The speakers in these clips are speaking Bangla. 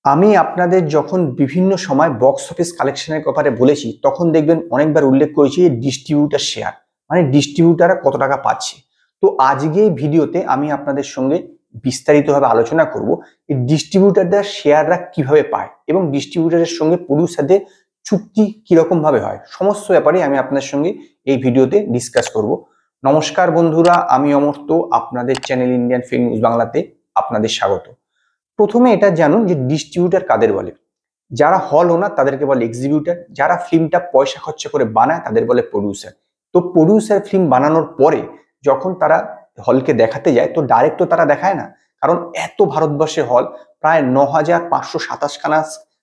আমি আপনাদের যখন বিভিন্ন সময় বক্স অফিস কালেকশনের ব্যাপারে বলেছি তখন দেখবেন অনেকবার উল্লেখ করেছি ডিস্ট্রিবিউটার শেয়ার, মানে ডিস্ট্রিবিউটাররা কত টাকা পাচ্ছে। তো আজকে এই ভিডিওতে আমি আপনাদের সঙ্গে বিস্তারিতভাবে আলোচনা করব এই ডিস্ট্রিবিউটারদের শেয়াররা কিভাবে পায় এবং ডিস্ট্রিবিউটারের সঙ্গে প্রডিউসারদের চুক্তি কিরকম ভাবে হয়, সমস্ত ব্যাপারে আমি আপনাদের সঙ্গে এই ভিডিওতে ডিসকাস করব। নমস্কার বন্ধুরা, আমি অমর্ত্য, আপনাদের চ্যানেল ইন্ডিয়ান ফিল্ম নিউজ বাংলাতে আপনাদের স্বাগত। প্রথমে এটা জানুন যে ডিস্ট্রিবিউটার কাদের বলে। যারা হল ওনার তাদেরকে বলে এক্সিবিউটার, যারা ফিল্মটা পয়সা খরচা করে বানায় তাদের বলে প্রডিউসার। তো প্রডিউসার ফিল্ম বানানোর পরে যখন তারা হলকে দেখাতে যায় তো ডাইরেক্ট তো তারা দেখায় না, কারণ এত ভারতবর্ষে হল, প্রায় 9527খানা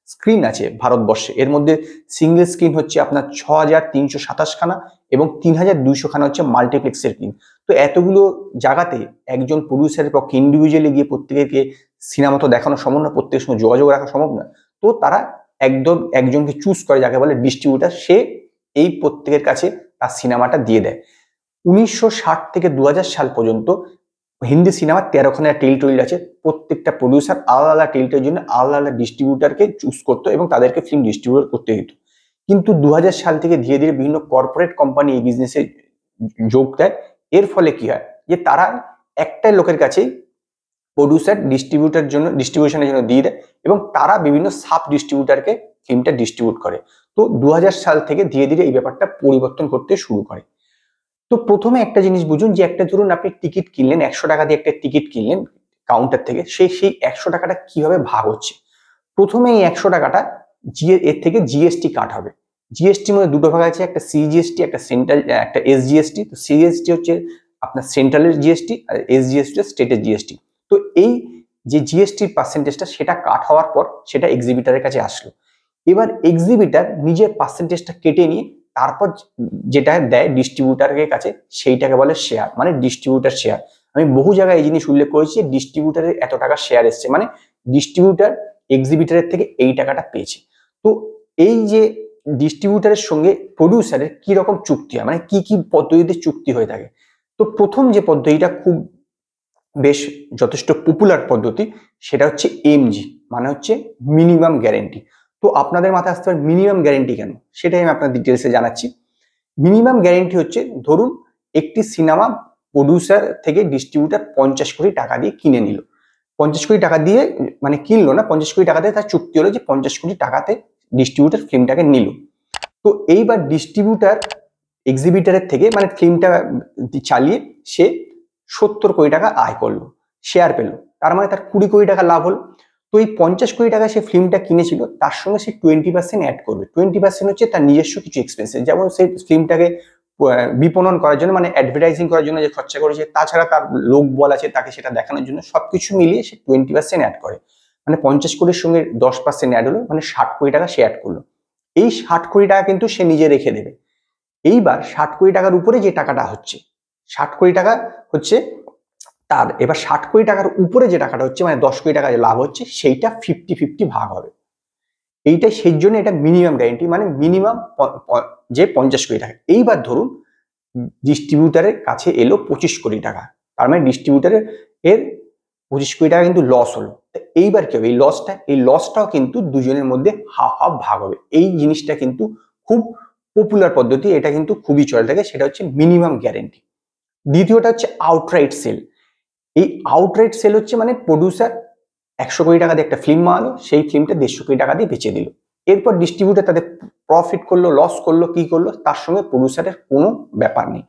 স্ক্রিন আছে ভারতবর্ষে। এর মধ্যে সিঙ্গেল স্ক্রিন হচ্ছে আপনার 6327খানা এবং 3200খানা হচ্ছে মাল্টিপ্লেক্সের স্ক্রিন। তো এতগুলো জায়গাতে একজন প্রডিউসারের পক্ষে ইন্ডিভিজুয়ালি গিয়ে প্রত্যেকের সিনেমা তো দেখানো সম্ভব না, প্রত্যেকের সঙ্গে যোগাযোগ রাখা সম্ভব না। তো তারা একজনকে চুজ করে যাকে বলে ডিস্ট্রিবিউটার, সে এই প্রত্যেকের কাছে তার সিনেমাটা দিয়ে দেয়। 1960 থেকে 2000 সাল পর্যন্ত হিন্দি সিনেমার 13খানা টেরিটরি আছে। প্রত্যেকটা প্রডিউসার আলাদা আলাদা টেরিটরির জন্য আলাদা আলাদা ডিস্ট্রিবিউটারকে চুজ করতো এবং তাদেরকে ফিল্ম ডিস্ট্রিবিউট করতে দিত। কিন্তু 2000 সাল থেকে ধীরে ধীরে বিভিন্ন কর্পোরেট কোম্পানি এই বিজনেসে যোগ দেয়। এর ফলে কি হয় যে তারা একটা লোকের কাছেই প্রডিউসার ডিস্ট্রিবিউশনের জন্য দিয়ে দেয় এবং তারা বিভিন্ন সাব ডিস্ট্রিবিউটারকে ফিল্মটা ডিস্ট্রিবিউট করে। তো 2000 সাল থেকে ধীরে ধীরে এই ব্যাপারটা পরিবর্তন করতে শুরু করে। তো প্রথমে একটা জিনিস বুঝুন যে একটা ধরুন আপনি টিকিট কিনলেন, 100 টাকা দিয়ে একটা টিকিট কিনলেন কাউন্টার থেকে, সেই 100 টাকাটা কিভাবে ভাগ হচ্ছে। প্রথমে এই 100 টাকাটা এর থেকে জিএসটি কাট হবে। জিএসটির মধ্যে দুটো ভাগ আছে, একটা সিজিএসটি, একটা সেন্ট্রাল, একটা এসজিএসটি। তো সিজিএসটি হচ্ছে আপনার সেন্ট্রালের জিএসটি আর এসজিএসটি হচ্ছে স্টেটের জিএসটি। তো এই যে জিএসটির পার্সেন্টেজটা সেটা কাট হওয়ার পর সেটা এক্সিবিটারের কাছে আসলো। এবার এক্সিবিটার নিজের পার্সেন্টেজটা কেটে নিয়ে তারপর যেটা দেয় ডিস্ট্রিবিউটারের কাছে সেইটাকে বলে শেয়ার, মানে ডিস্ট্রিবিউটার শেয়ার। আমি বহু জায়গায় এই জিনিস উল্লেখ করেছি, ডিস্ট্রিবিউটারের এত টাকা শেয়ার এসছে, মানে ডিস্ট্রিবিউটার এক্সিবিটারের থেকে এই টাকাটা পেয়েছে। তো এই যে ডিস্ট্রিবিউটারের সঙ্গে প্রডিউসারের কি রকম চুক্তি হয়, মানে কি কি পদ্ধতিতে চুক্তি হয়ে থাকে। তো প্রথম যে পদ্ধতিটা খুব বেশ যথেষ্ট পপুলার পদ্ধতি সেটা হচ্ছে এমজি, মানে হচ্ছে মিনিমাম গ্যারেন্টি। তো আপনাদের মাথায় আসতে পারে মিনিমাম গ্যারেন্টি কেন, সেটাই আমি আপনার ডিটেলসে জানাচ্ছি। মিনিমাম গ্যারেন্টি হচ্ছে ধরুন একটি সিনেমা প্রডিউসার থেকে ডিস্ট্রিবিউটার 50 কোটি টাকা দিয়ে কিনে নিল। 50 কোটি টাকা দিয়ে মানে কিনলো না, 50 কোটি টাকা দিয়ে তার চুক্তি হলো যে 50 কোটি টাকাতে ডিস্ট্রিবিউটার ফিল্মটাকে নিল। তো এইবার ডিস্ট্রিবিউটার এক্সিবিটারের থেকে মানে ফিল্মটা চালিয়ে সে 70 কোটি টাকা আয় করলো, শেয়ার পেলো, তার মানে তার 20 কোটি টাকা লাভ হলো। তো এই 50 কোটি টাকা সে ফিল্মটা কিনেছিল তার সঙ্গে সে 20% অ্যাড করবে। 20% হচ্ছে তার নিজস্ব কিছু এক্সপেন্সেস, যেমন সেই ফিল্মটাকে বিপণন করার জন্য মানে অ্যাডভার্টাইজিং করার জন্য যে খরচা করেছে, তাছাড়া তার লোক বল আছে তাকে সেটা দেখানোর জন্য, সবকিছু মিলিয়ে সে 20% অ্যাড করে। মানে 50 কোটির সঙ্গে 10% অ্যাড হলো, মানে 60 কোটি টাকা সে অ্যাড করলো। এই 60 কোটি টাকা কিন্তু সে নিজে রেখে দেবে। এইবার 60 কোটি টাকার উপরে যে টাকাটা হচ্ছে, 60 কোটি টাকা হচ্ছে তার, এবার 60 কোটি টাকার উপরে যে টাকাটা হচ্ছে মানে 10 কোটি টাকা যে লাভ হচ্ছে সেইটা 50-50 ভাগ হবে। এইটাই সেই জন্য এটা মিনিমাম গ্যারেন্টি, মানে মিনিমাম যে 50 কোটি টাকা। এইবার ধরুন ডিস্ট্রিবিউটারের কাছে এলো 25 কোটি টাকা, তার মানে ডিস্ট্রিবিউটারের এর 25 কোটি টাকা কিন্তু লস হলো। এইবার কি হবে, এই লসটাও কিন্তু দুজনের মধ্যে হাফ হাফ ভাগ হবে। এই জিনিসটা কিন্তু খুব পপুলার পদ্ধতি, এটা কিন্তু খুবই চলে থাকে, সেটা হচ্ছে মিনিমাম গ্যারেন্টি। দ্বিতীয়টা হচ্ছে আউটরাইট সেল। এই আউটরাইট সেল হচ্ছে মানে প্রডিউসার 100 কোটি টাকা দিয়ে একটা ফিল্ম বানালো, সেই ফিল্মটা 150 কোটি টাকা দিয়ে বেচে দিল। এরপর ডিস্ট্রিবিউটার তাদের প্রফিট করলো, লস করলো, কি করলো, তার সঙ্গে প্রডিউসারের কোনো ব্যাপার নেই।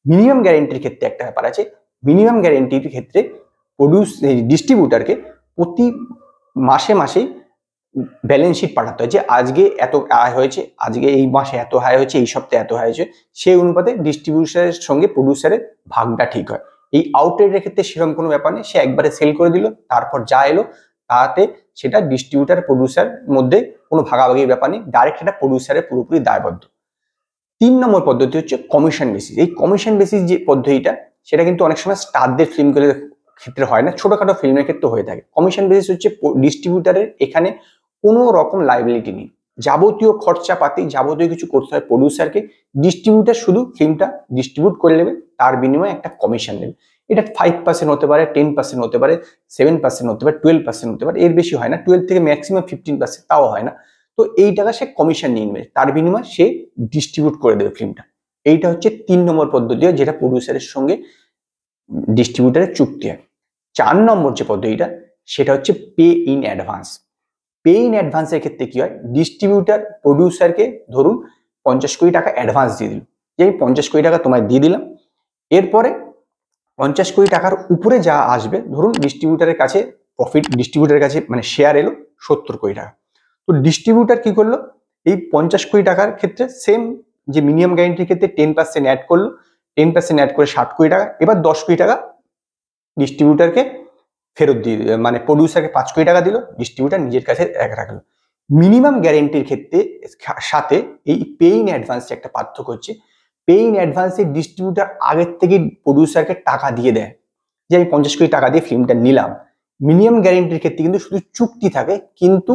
মিনিমাম গ্যারেন্টির ক্ষেত্রে একটা ব্যাপার আছে। মিনিমাম গ্যারেন্টির ক্ষেত্রে ডিস্ট্রিবিউটারকে প্রতি মাসে মাসেই ব্যালেন্স শিট পাঠাতে হয় যে আজকে এত আয় হয়েছে, আজকে এই মাসে এত আয় হয়েছে, এই সপ্তাহে এত আয় হয়েছে। সেই অনুপাতে ডিস্ট্রিবিউটারের সঙ্গে প্রডিউসারের ভাগটা ঠিক হয়। এই আউটলেটের ক্ষেত্রে সেরকম কোনো ব্যাপার নেই, সে একবারে সেল করে দিল, তারপর যা এলো তাতে সেটা ডিস্ট্রিবিউটার প্রডিউসার মধ্যে কোনো ভাগাভাগির ব্যাপার নেই, ডাইরেক্ট সেটা প্রডিউসারের পুরোপুরি দায়বদ্ধ। 3 নম্বর পদ্ধতি হচ্ছে কমিশন বেসিস। এই কমিশন বেসিস যে পদ্ধতিটা সেটা কিন্তু অনেক সময় স্টারদের ফিল্মগুলোর ক্ষেত্রে হয় না, ছোটখাটো ফিল্মের ক্ষেত্রে হয়ে থাকে। কমিশন বেসিস হচ্ছে ডিস্ট্রিবিউটারের এখানে কোনো রকম লাইবিলিটি নেই। যাবতীয় খরচাপাতি যাবতীয় কিছু করতে হয় প্রডিউসারকে, ডিস্ট্রিবিউটার শুধু ফিল্মটা ডিস্ট্রিবিউট করে নেবে, তার বিনিময়ে একটা কমিশন নেবে। এটা 5% হতে পারে, 10% হতে পারে, 7% হতে পারে, 12% হতে পারে, এর বেশি হয় না, 12 থেকে ম্যাক্সিমাম 15%, তাও হয় না। তো এই টাকা সে কমিশন নিয়ে নেবে, তার বিনিময়ে সে ডিস্ট্রিবিউট করে দেবে ফিল্মটা। এইটা হচ্ছে 3 নম্বর পদ্ধতি, যেটা প্রডিউসারের সঙ্গে ডিস্ট্রিবিউটারের চুক্তি হয়। 4 নম্বর যে পদ্ধতিটা সেটা হচ্ছে pay in advance. Pay in অ্যাডভান্সের ক্ষেত্রে কি হয়, ডিস্ট্রিবিউটার প্রডিউসারকে ধরুন 50 কোটি টাকা অ্যাডভান্স দিয়ে দিল, যে আমি 50 কোটি টাকা তোমায় দিয়ে দিলাম, এরপরে 50 কোটি টাকার উপরে যা আসবে, ধরুন ডিস্ট্রিবিউটারের কাছে প্রফিট, ডিস্ট্রিবিউটারের কাছে মানে শেয়ার এলো 70 কোটি টাকা। তো ডিস্ট্রিবিউটার কি করলো, এই 50 কোটি টাকার ক্ষেত্রে সেম যে মিনিমাম গ্যারেন্টির ক্ষেত্রে 10% অ্যাড করলো, 10% অ্যাড করে 60 কোটি টাকা, এবার 10 কোটি টাকা ডিস্ট্রিবিউটারকে ফেরত দিয়ে, মানে প্রডিউসারকে 5 কোটি টাকা দিল, ডিস্ট্রিবিউটার নিজের কাছে রাখলো। মিনিমাম গ্যারেন্টির ক্ষেত্রে সাথে এই পে ইন অ্যাডভান্সে একটা পার্থক্য হচ্ছে, পে ইন অ্যাডভান্সে ডিস্ট্রিবিউটার আগের থেকে প্রডিউসারকে টাকা দিয়ে দেয়, যে আমি 50 কোটি টাকা দিয়ে ফিল্মটা নিলাম। মিনিমাম গ্যারেন্টির ক্ষেত্রে কিন্তু শুধু চুক্তি থাকে, কিন্তু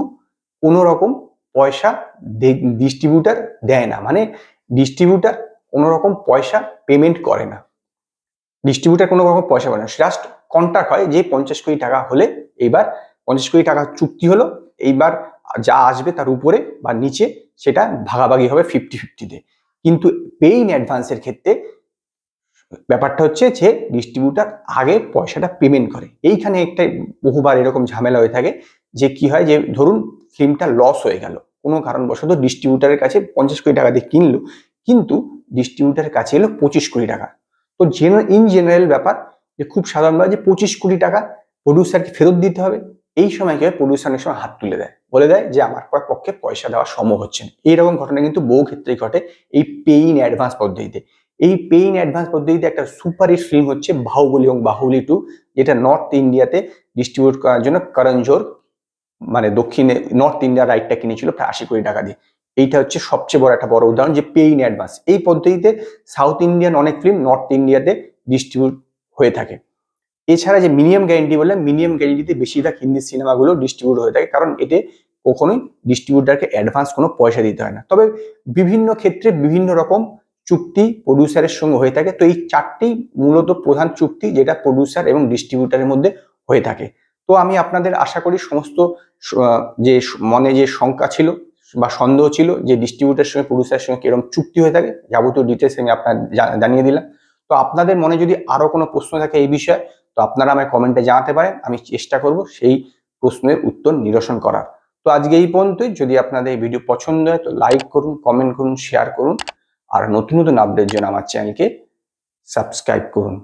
কোনো রকম পয়সা ডিস্ট্রিবিউটার দেয় না, মানে ডিস্ট্রিবিউটার কোনো রকম পয়সা পেমেন্ট করে না, ডিস্ট্রিবিউটার কোনো রকম পয়সা পায় না, জাস্ট কন্ট্রাক্ট হয় যে 50 কোটি টাকা হলে এইবার 50 কোটি টাকা চুক্তি হলো, এইবার যা আসবে তার উপরে বা নিচে সেটা ভাগাভাগি হবে 50-50-তে। কিন্তু পে ইন অ্যাডভান্সের ক্ষেত্রে ব্যাপারটা হচ্ছে যে ডিস্ট্রিবিউটার আগে পয়সাটা পেমেন্ট করে। এইখানে একটা বহুবার এরকম ঝামেলা হয়ে থাকে, যে কি হয়, যে ধরুন ফিল্মটা লস হয়ে গেল কোনো কারণবশত, ডিস্ট্রিবিউটারের কাছে 50 কোটি টাকা দিয়ে কিনলো, কিন্তু ডিস্ট্রিবিউটারের কাছে এলো 25 কোটি টাকা। তো ইন জেনারেল ব্যাপার যে খুব সাধারণভাবে যে 25 কোটি টাকা প্রডিউসারকে ফেরত দিতে হবে, এই সময় কি হয়, প্রডিউসারের সময় হাত তুলে দেয়, বলে দেয় যে আমার পক্ষে পয়সা দেওয়া সম্ভব হচ্ছে না। এইরকম ঘটনা কিন্তু বহু ক্ষেত্রেই ঘটে এই পে ইন অ্যাডভান্স পদ্ধতিতে। এই পে ইন অ্যাডভান্স পদ্ধতিতে একটা সুপারহিট ফিল্ম হচ্ছে বাহুবলী এবং বাহুবলী 2, যেটা নর্থ ইন্ডিয়াতে ডিস্ট্রিবিউট করার জন্য করণ জোহর মানে দক্ষিণে নর্থ ইন্ডিয়ার রাইটটা কিনেছিল প্রায় 80 কোটি টাকা দিয়ে। এইটা হচ্ছে সবচেয়ে বড় একটা বড় উদাহরণ, যে পে ইন অ্যাডভান্স। এই পদ্ধতিতে সাউথ ইন্ডিয়ান অনেক ফিল্ম নর্থ ইন্ডিয়াতে ডিস্ট্রিবিউট হয়ে থাকে। এছাড়া যে মিনিমাম গ্যারেন্টি বললাম, মিনিমাম গ্যারেন্টিতে বেশিরভাগ হিন্দি সিনেমাগুলো ডিস্ট্রিবিউট হয়ে থাকে, কারণ এতে কখনোই ডিস্ট্রিবিউটারকে অ্যাডভান্স কোনো পয়সা দিতে হয় না। তবে বিভিন্ন ক্ষেত্রে বিভিন্ন রকম চুক্তি প্রডিউসারের সঙ্গে হয়ে থাকে। তো এই 4টি মূলত প্রধান চুক্তি, যেটা প্রডিউসার এবং ডিস্ট্রিবিউটারের মধ্যে হয়ে থাকে। তো আমি আপনাদের আশা করি সমস্ত যে মনে যে শঙ্কা ছিল বা সন্দেহ ছিল যে ডিস্ট্রিবিউটারের সঙ্গে প্রডিউসারের সঙ্গে কিরকম চুক্তি হয়ে থাকে, যাবতীয় ডিটেলস আমি আপনার জানিয়ে দিলাম। তো আপনাদের মনে যদি আরো কোনো প্রশ্ন থাকে এই বিষয়ে, তো আপনারা আমায় কমেন্টে জানাতে পারেন, আমি চেষ্টা করব সেই প্রশ্নের উত্তর নিরসন করার। তো আজকে এই পর্যন্তই। যদি আপনাদের এই ভিডিও পছন্দ হয় তো লাইক করুন, কমেন্ট করুন, শেয়ার করুন, আর নতুন নতুন আপডেটের জন্য আমার চ্যানেলকে সাবস্ক্রাইব করুন।